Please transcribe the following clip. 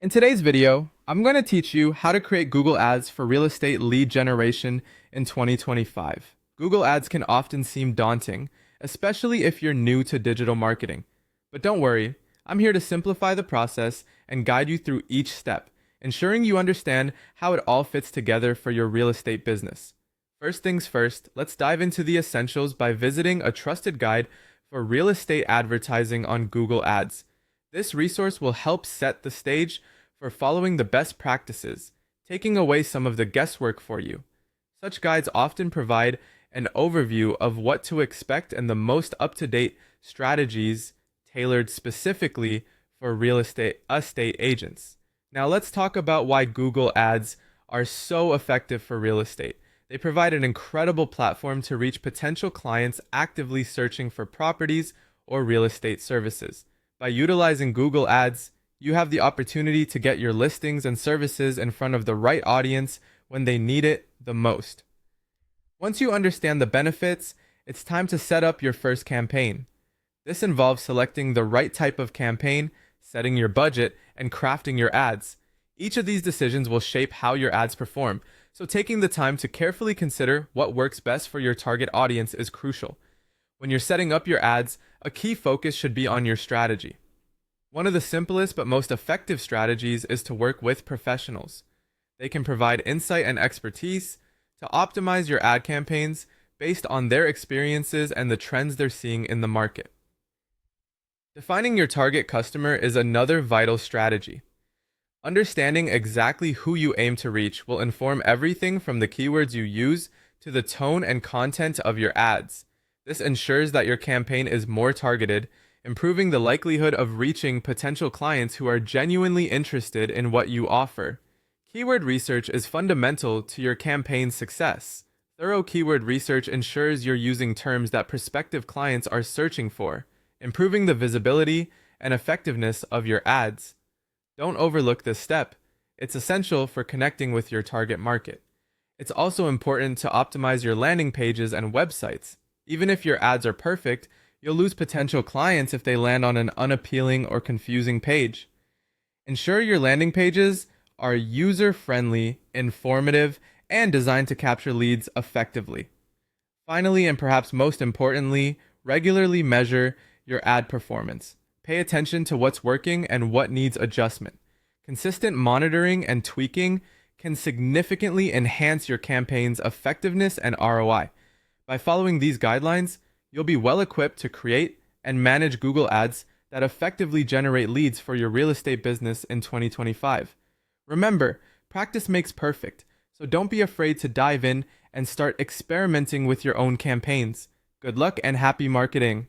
In today's video, I'm going to teach you how to create Google Ads for real estate lead generation in 2025. Google Ads can often seem daunting, especially if you're new to digital marketing. But don't worry, I'm here to simplify the process and guide you through each step, ensuring you understand how it all fits together for your real estate business. First things first, let's dive into the essentials by visiting a trusted guide for real estate advertising on Google Ads. This resource will help set the stage for following the best practices, taking away some of the guesswork for you. Such guides often provide an overview of what to expect and the most up-to-date strategies tailored specifically for real estate agents. Now let's talk about why Google Ads are so effective for real estate. They provide an incredible platform to reach potential clients actively searching for properties or real estate services. By utilizing Google Ads, you have the opportunity to get your listings and services in front of the right audience when they need it the most. Once you understand the benefits, it's time to set up your first campaign. This involves selecting the right type of campaign, setting your budget, and crafting your ads. Each of these decisions will shape how your ads perform, so taking the time to carefully consider what works best for your target audience is crucial. When you're setting up your ads, a key focus should be on your strategy. One of the simplest but most effective strategies is to work with professionals. They can provide insight and expertise to optimize your ad campaigns based on their experiences and the trends they're seeing in the market. Defining your target customer is another vital strategy. Understanding exactly who you aim to reach will inform everything from the keywords you use to the tone and content of your ads. This ensures that your campaign is more targeted, improving the likelihood of reaching potential clients who are genuinely interested in what you offer. Keyword research is fundamental to your campaign's success. Thorough keyword research ensures you're using terms that prospective clients are searching for, improving the visibility and effectiveness of your ads. Don't overlook this step. It's essential for connecting with your target market. It's also important to optimize your landing pages and websites. Even if your ads are perfect, you'll lose potential clients if they land on an unappealing or confusing page. Ensure your landing pages are user-friendly, informative, and designed to capture leads effectively. Finally, and perhaps most importantly, regularly measure your ad performance. Pay attention to what's working and what needs adjustment. Consistent monitoring and tweaking can significantly enhance your campaign's effectiveness and ROI. By following these guidelines, you'll be well equipped to create and manage Google Ads that effectively generate leads for your real estate business in 2025. Remember, practice makes perfect, so don't be afraid to dive in and start experimenting with your own campaigns. Good luck and happy marketing!